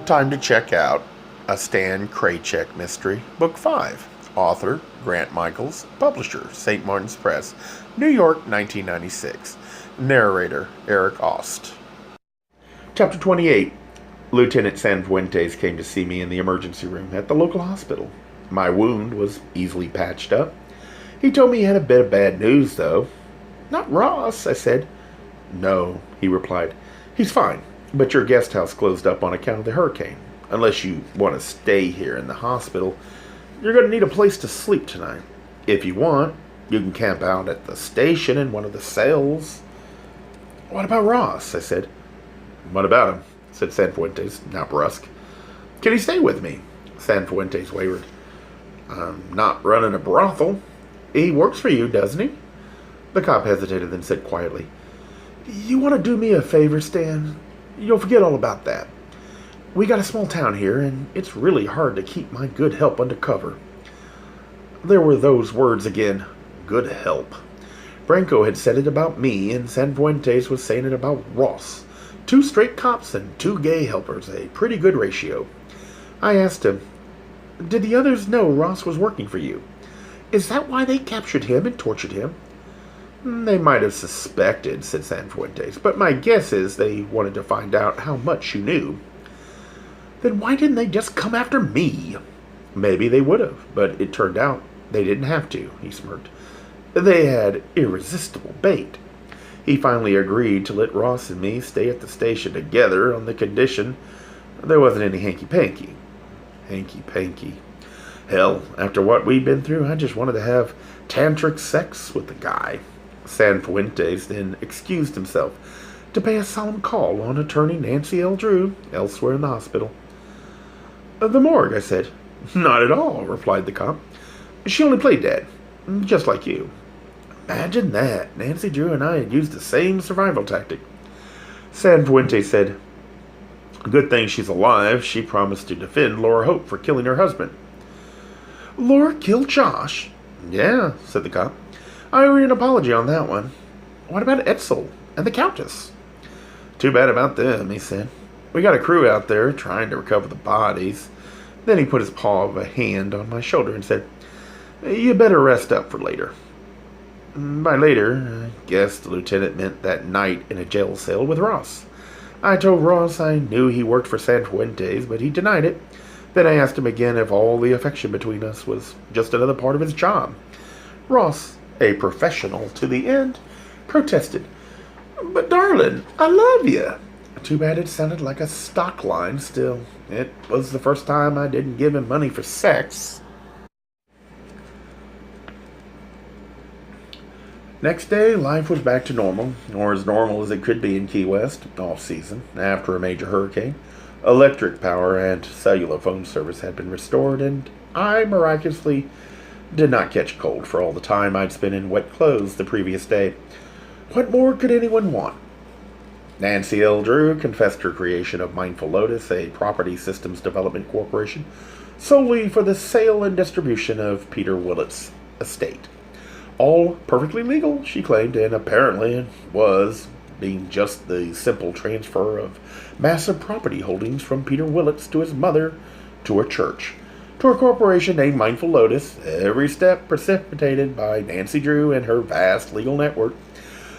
Time to check out A Stan Kraychek Mystery, Book 5. Author, Grant Michaels. Publisher, St. Martin's Press, New York, 1996. Narrator, Eric Ost. Chapter 28. Lieutenant Sanfuentes came to see me in the emergency room at the local hospital. My wound was easily patched up. He told me he had a bit of bad news, though. "Not Ross," I said. "No," he replied. "He's fine, but your guest house closed up on account of the hurricane. Unless you want to stay here in the hospital, you're going to need a place to sleep tonight. If you want, you can camp out at the station in one of the cells." "What about Ross?" I said. "What about him?" said Sanfuentes, now brusque. "Can he stay with me?" Sanfuentes wavered. "I'm not running a brothel." "He works for you, doesn't he?" The cop hesitated, then said quietly, "You want to do me a favor, Stan? You'll forget all about that. We got a small town here, and it's really hard to keep my good help undercover." There were those words again. Good help. Branco had said it about me, and Sanfuentes was saying it about Ross. 2 straight cops and 2 gay helpers, a pretty good ratio. I asked him, "Did the others know Ross was working for you? Is that why they captured him and tortured him?" "They might have suspected," said Sanfuentes, "but my guess is they wanted to find out how much you knew." "Then why didn't they just come after me?" "Maybe they would have, but it turned out they didn't have to," he smirked. "They had irresistible bait." He finally agreed to let Ross and me stay at the station together on the condition there wasn't any hanky-panky. Hanky-panky. Hell, after what we'd been through, I just wanted to have tantric sex with the guy. Sanfuentes then excused himself to pay a solemn call on attorney Nancy L. Drew elsewhere in the hospital. "The morgue," I said. "Not at all," replied the cop. "She only played dead, just like you." Imagine that. Nancy Drew and I had used the same survival tactic. Sanfuentes said, "Good thing she's alive. She promised to defend Laura Hope for killing her husband." "Laura killed Josh?" "Yeah," said the cop. "I owe you an apology on that one." "What about Etzel and the Countess?" "Too bad about them," he said. "We got a crew out there trying to recover the bodies." Then he put his paw of a hand on my shoulder and said, "You better rest up for later." By later, I guess the lieutenant meant that night in a jail cell with Ross. I told Ross I knew he worked for Sanfuentes, but he denied it. Then I asked him again if all the affection between us was just another part of his job. Ross, a professional to the end, protested. "But darling, I love you." Too bad it sounded like a stock line still. It was the first time I didn't give him money for sex. Next day, life was back to normal, or as normal as it could be in Key West, off-season, after a major hurricane. Electric power and cellular phone service had been restored, and I miraculously did not catch a cold for all the time I'd spent in wet clothes the previous day. What more could anyone want? Nancy L. Drew confessed her creation of Mindful Lotus, a property systems development corporation, solely for the sale and distribution of Peter Willett's estate. All perfectly legal, she claimed, and apparently it was, being just the simple transfer of massive property holdings from Peter Willett's to his mother to a church, to a corporation named Mindful Lotus, every step precipitated by Nancy Drew and her vast legal network.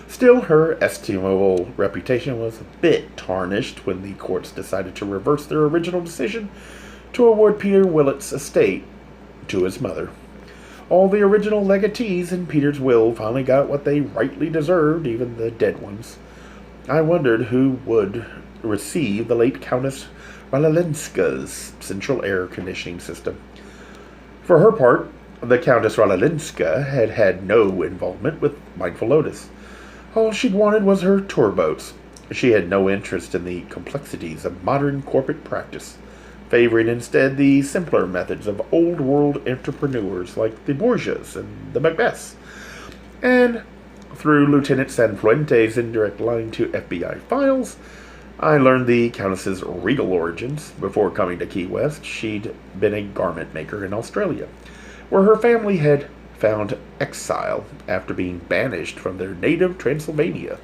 Still, her estimable reputation was a bit tarnished when the courts decided to reverse their original decision to award Peter Willett's estate to his mother. All the original legatees in Peter's will finally got what they rightly deserved, even the dead ones. I wondered who would receive the late Countess Ralalinska's central air conditioning system. For her part, the Countess Ralalinska had had no involvement with Mindful Lotus. All she'd wanted was her tour boats. She had no interest in the complexities of modern corporate practice, favoring instead the simpler methods of old-world entrepreneurs like the Borgias and the Macbeths. And through Lieutenant Sanfuentes' indirect line to FBI files, I learned the Countess's regal origins. Before coming to Key West, she'd been a garment maker in Australia, where her family had found exile after being banished from their native Transylvania.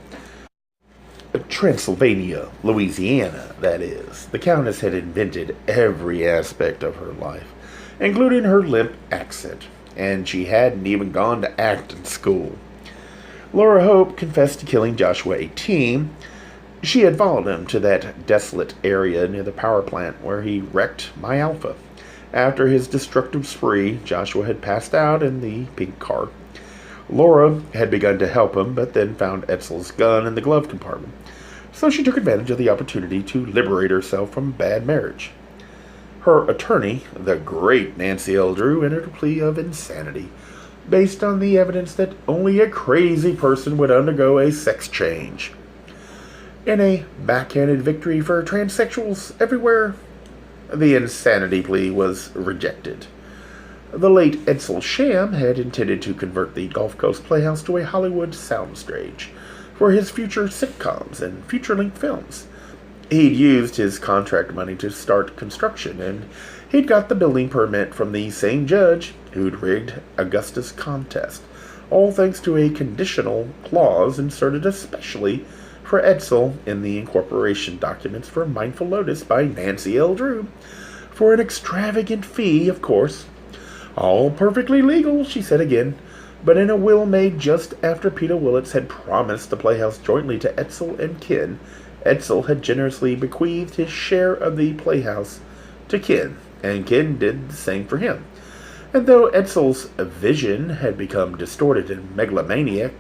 Transylvania, Louisiana, that is. The Countess had invented every aspect of her life, including her limp accent, and she hadn't even gone to acting school. Laura Hope confessed to killing Joshua 18. She had followed him to that desolate area near the power plant where he wrecked my Alpha. After his destructive spree, Joshua had passed out in the pink car. Laura had begun to help him, but then found Etzel's gun in the glove compartment. So she took advantage of the opportunity to liberate herself from bad marriage. Her attorney, the great Nancy L. Drew, entered a plea of insanity, based on the evidence that only a crazy person would undergo a sex change. In a backhanded victory for transsexuals everywhere, the insanity plea was rejected. The late Edsel Sham had intended to convert the Gulf Coast Playhouse to a Hollywood soundstage for his future sitcoms and feature-length films. He'd used his contract money to start construction, and he'd got the building permit from the same judge who'd rigged Augusta's contest, all thanks to a conditional clause inserted especially for Edsel in the incorporation documents for Mindful Lotus by Nancy L. Drew, for an extravagant fee, of course. All perfectly legal, she said again, but in a will made just after Peter Willits had promised the Playhouse jointly to Edsel and Ken, Edsel had generously bequeathed his share of the Playhouse to Ken, and Ken did the same for him. And though Edsel's vision had become distorted and megalomaniac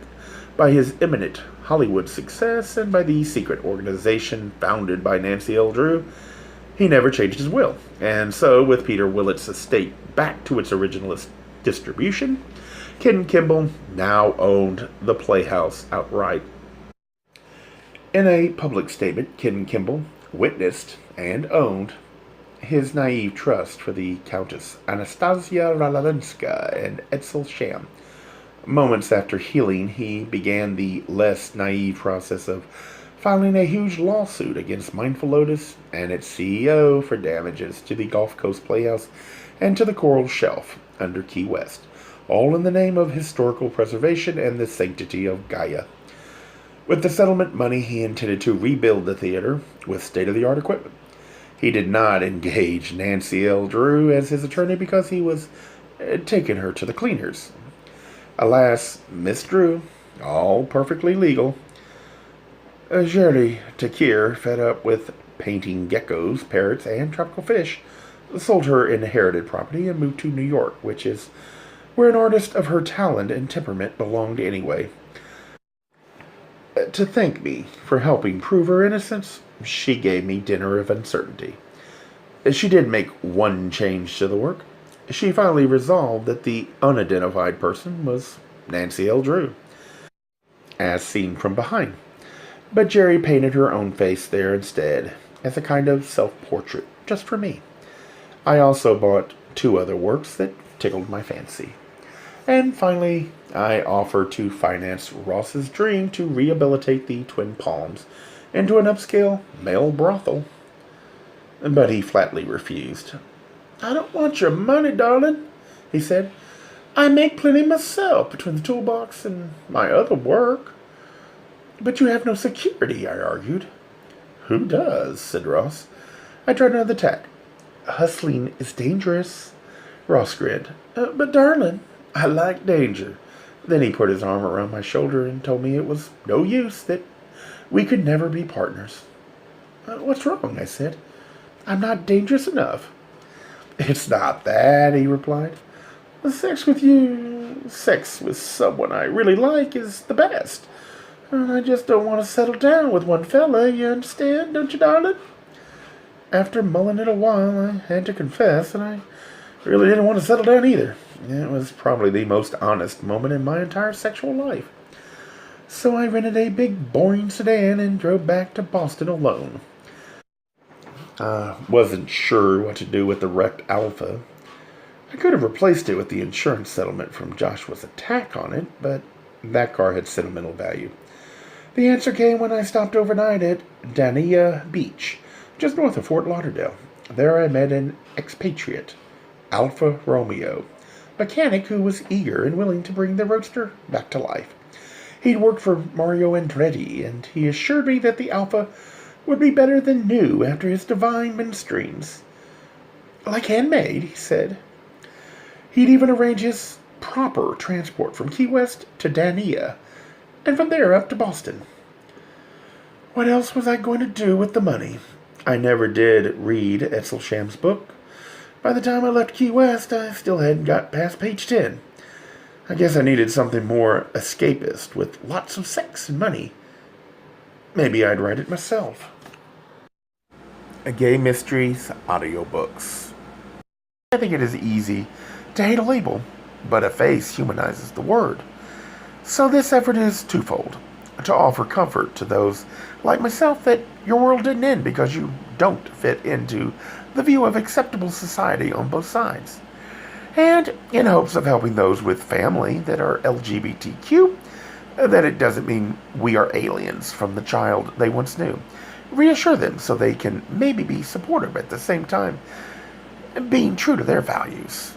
by his imminent Hollywood success and by the secret organization founded by Nancy L. Drew, he never changed his will. And so, with Peter Willits' estate back to its original distribution, Ken Kimball now owned the Playhouse outright. In a public statement, Ken Kimball witnessed and owned his naive trust for the Countess Anastasia Ralalenska and Edsel Sham. Moments after healing, he began the less naive process of filing a huge lawsuit against Mindful Lotus and its CEO for damages to the Gulf Coast Playhouse and to the Coral Shelf under Key West, all in the name of historical preservation and the sanctity of Gaia. With the settlement money, he intended to rebuild the theater with state-of-the-art equipment. He did not engage Nancy L. Drew as his attorney because he was taking her to the cleaners. Alas, Miss Drew, all perfectly legal. Shirley Takir, fed up with painting geckos, parrots, and tropical fish, sold her inherited property and moved to New York, which is where an artist of her talent and temperament belonged anyway. To thank me for helping prove her innocence, she gave me dinner of uncertainty. She did make one change to the work. She finally resolved that the unidentified person was Nancy L. Drew, as seen from behind. But Jerry painted her own face there instead, as a kind of self-portrait, just for me. I also bought 2 other works that tickled my fancy. And finally, I offered to finance Ross's dream to rehabilitate the Twin Palms into an upscale male brothel. But he flatly refused. "I don't want your money, darling," he said. "I make plenty myself between the toolbox and my other work." "But you have no security," I argued. "Who does?" said Ross. I tried another tack. "Hustling is dangerous." Ross grinned. "But darling, I like danger." Then he put his arm around my shoulder and told me it was no use, that we could never be partners. "What's wrong?" I said. "I'm not dangerous enough." "It's not that," he replied. Sex with someone I really like is the best. And I just don't want to settle down with one fella, you understand, don't you, darling?" After mulling it a while, I had to confess that I really didn't want to settle down either. It was probably the most honest moment in my entire sexual life. So I rented a big, boring sedan and drove back to Boston alone. I wasn't sure what to do with the wrecked Alpha. I could have replaced it with the insurance settlement from Joshua's attack on it, but that car had sentimental value. The answer came when I stopped overnight at Dania Beach, just north of Fort Lauderdale. There I met an expatriate, Alfa Romeo, mechanic who was eager and willing to bring the roadster back to life. He'd worked for Mario Andretti, and he assured me that the Alpha would be better than new after his divine ministries. Like handmade, he said. He'd even arrange his proper transport from Key West to Dania, and from there up to Boston. What else was I going to do with the money? I never did read Etzelsham's book. By the time I left Key West, I still hadn't got past page 10. I guess I needed something more escapist, with lots of sex and money. Maybe I'd write it myself. A Gay Mysteries audiobooks. I think it is easy to hate a label, but a face humanizes the word. So this effort is twofold. To offer comfort to those like myself that your world didn't end because you don't fit into the view of acceptable society on both sides. And in hopes of helping those with family that are LGBTQ, that it doesn't mean we are aliens from the child they once knew. Reassure them so they can maybe be supportive at the same time, being true to their values.